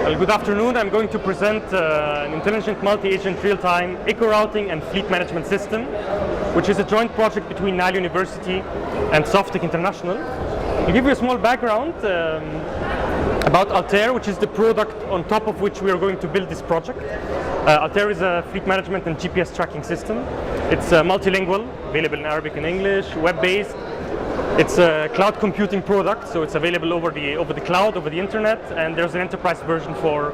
Well, good afternoon. I'm going to present an intelligent multi-agent real-time eco-routing and fleet management system, which is a joint project between Nile University and Softtech International. I'll give you a small background about Altair, which is the product on top of which we are going to build this project. Altair is a fleet management and GPS tracking system. It's multilingual, available in Arabic and English, web-based. It's a cloud computing product, so it's available over the cloud, over the internet, and there's an enterprise version for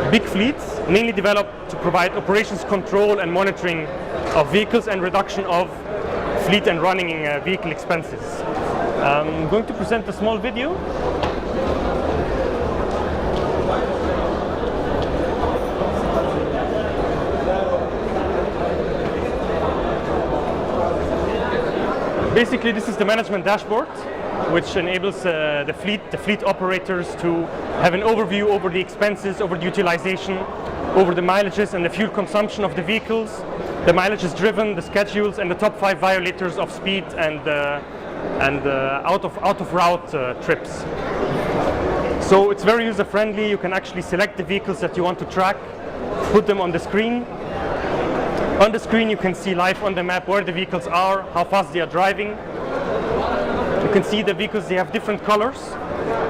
big fleets, mainly developed to provide operations control and monitoring of vehicles and reduction of fleet and running vehicle expenses. I'm going to present a small video. Basically, this is the management dashboard, which enables the fleet operators to have an overview over the expenses, over the utilization, over the mileages and the fuel consumption of the vehicles, the mileages driven, the schedules, and the top 5 violators of speed and out of route trips. So it's very user friendly. You can actually select the vehicles that you want to track, put them on the screen. On the screen you can see live on the map where the vehicles are, how fast they are driving. You can see the vehicles, they have different colors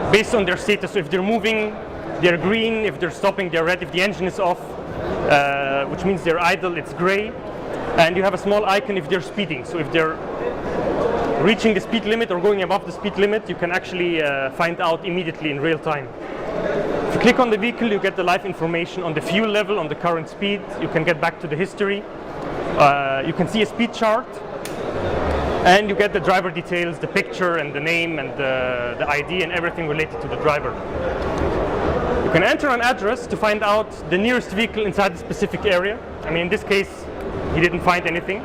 based on their status. So if they're moving, they're green. If they're stopping, they're red. If the engine is off, which means they're idle, it's gray. And you have a small icon if they're speeding. So if they're reaching the speed limit or going above the speed limit, you can actually find out immediately in real time. If you click on the vehicle, you get the live information on the fuel level, on the current speed. You can get back to the history. You can see a speed chart, and you get the driver details, the picture and the name and the ID and everything related to the driver. You can enter an address to find out the nearest vehicle inside the specific area. I mean, in this case, he didn't find anything.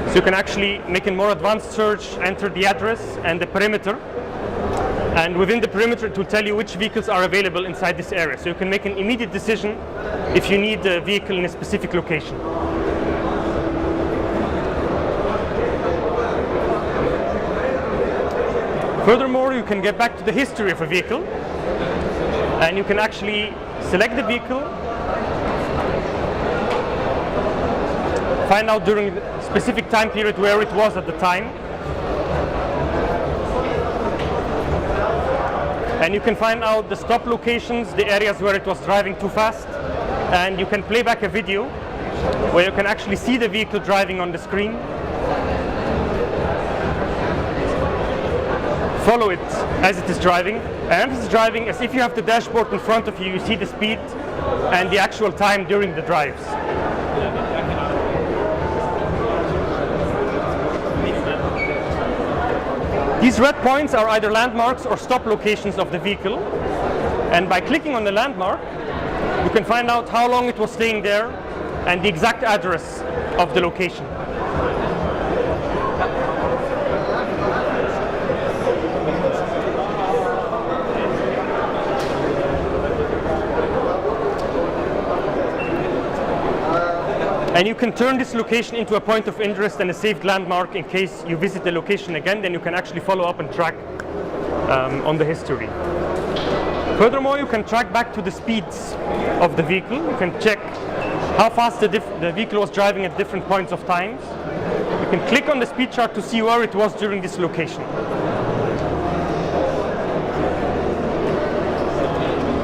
So you can actually make a more advanced search, enter the address and the perimeter. And within the perimeter, it will tell you which vehicles are available inside this area. So you can make an immediate decision if you need a vehicle in a specific location. Furthermore, you can get back to the history of a vehicle, and you can actually select the vehicle, find out during a specific time period where it was at the time, and you can find out the stop locations, the areas where it was driving too fast, and you can play back a video where you can actually see the vehicle driving on the screen, follow it as it is driving, and as it's driving, as if you have the dashboard in front of you, you see the speed and the actual time during the drives. These red points are either landmarks or stop locations of the vehicle, and by clicking on the landmark, you can find out how long it was staying there and the exact address of the location. And you can turn this location into a point of interest and a saved landmark in case you visit the location again. Then you can actually follow up and track on the history. Furthermore, you can track back to the speeds of the vehicle. You can check how fast the vehicle was driving at different points of time. You can click on the speed chart to see where it was during this location.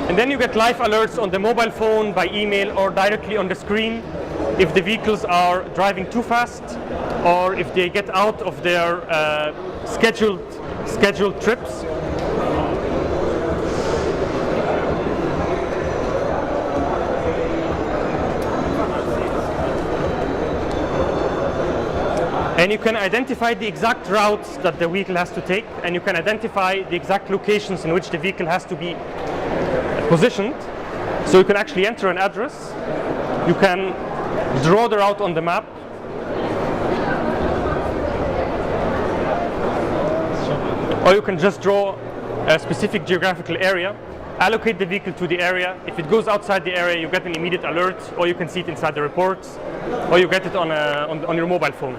And then you get live alerts on the mobile phone, by email, or directly on the screen if the vehicles are driving too fast or if they get out of their scheduled trips. And you can identify the exact routes that the vehicle has to take, and you can identify the exact locations in which the vehicle has to be positioned. So you can actually enter an address. You can draw the route on the map. Or you can just draw a specific geographical area, allocate the vehicle to the area. If it goes outside the area, you get an immediate alert, or you can see it inside the reports, or you get it on your mobile phone.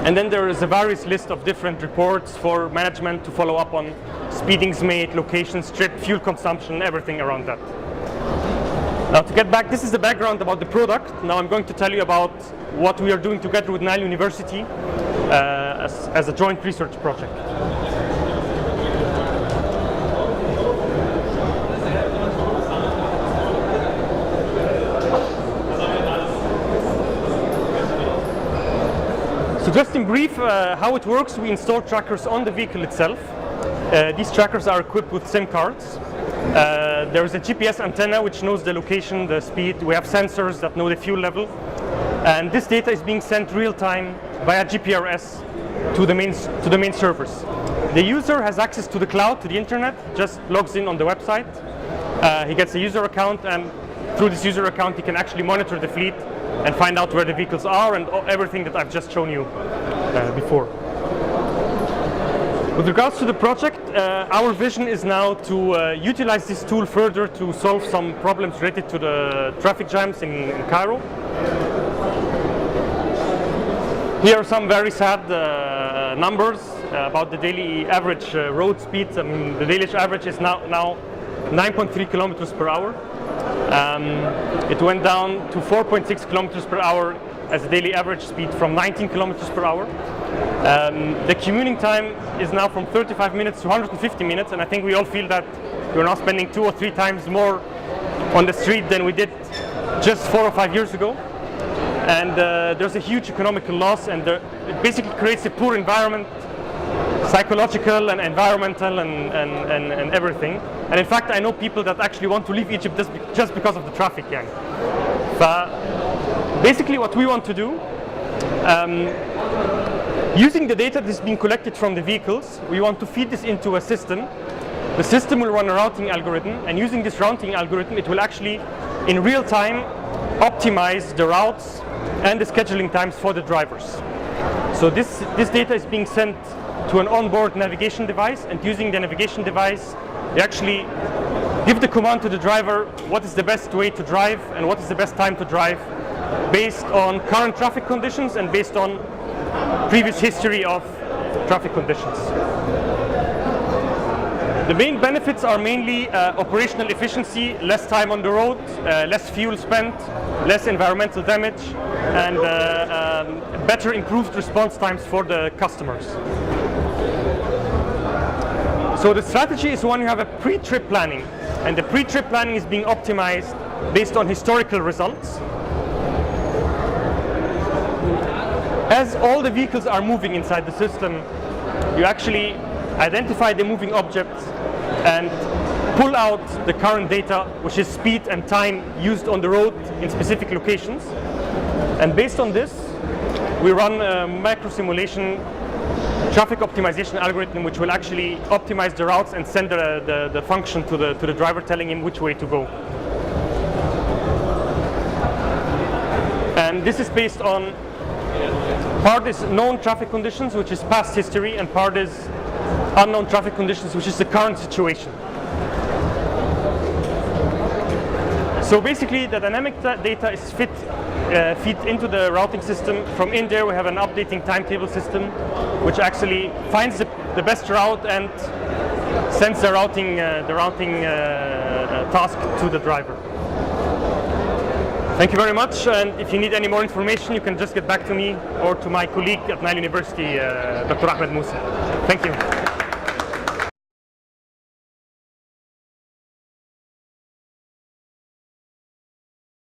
And then there is a various list of different reports for management to follow up on speedings made, locations, trip, fuel consumption, everything around that. Now to get back, this is the background about the product. Now I'm going to tell you about what we are doing together with Nile University as a joint research project. So just in brief, how it works, we install trackers on the vehicle itself. These trackers are equipped with SIM cards. There is a GPS antenna which knows the location, the speed. We have sensors that know the fuel level. And this data is being sent real time via GPRS to the main servers. The user has access to the cloud, to the internet, just logs in on the website. He gets a user account, and through this user account he can actually monitor the fleet and find out where the vehicles are and everything that I've just shown you before. With regards to the project, our vision is now to utilize this tool further to solve some problems related to the traffic jams in Cairo. Here are some very sad numbers about the daily average road speed. I mean, the daily average is now 9.3 kilometers per hour. It went down to 4.6 kilometers per hour as a daily average speed from 19 kilometers per hour. The commuting time is now from 35 minutes to 150 minutes, and I think we all feel that we're now spending 2 or 3 times more on the street than we did just 4 or 5 years ago. And there's a huge economical loss, and it basically creates a poor environment, psychological and environmental and everything. And in fact, I know people that actually want to leave Egypt just because of the traffic. Basically what we want to do, using the data that is being collected from the vehicles, we want to feed this into a system. The system will run a routing algorithm, and using this routing algorithm, it will actually, in real time, optimize the routes and the scheduling times for the drivers. So this data is being sent to an onboard navigation device, and using the navigation device, they actually give the command to the driver what is the best way to drive and what is the best time to drive based on current traffic conditions and based on previous history of traffic conditions. The main benefits are mainly operational efficiency, less time on the road, less fuel spent, less environmental damage, and better improved response times for the customers. So the strategy is one, you have a pre-trip planning, and the pre-trip planning is being optimized based on historical results. As all the vehicles are moving inside the system, you actually identify the moving objects and pull out the current data, which is speed and time used on the road in specific locations. And based on this, we run a micro simulation traffic optimization algorithm, which will actually optimize the routes and send the function to the driver, telling him which way to go. And this is based on, part is known traffic conditions, which is past history, and part is unknown traffic conditions, which is the current situation. So basically, the dynamic data is feed into the routing system. From in there, we have an updating timetable system, which actually finds the best route and sends the routing task to the driver. Thank you very much, and if you need any more information, you can just get back to me or to my colleague at Nile University, Dr. Ahmed Moussa. Thank you.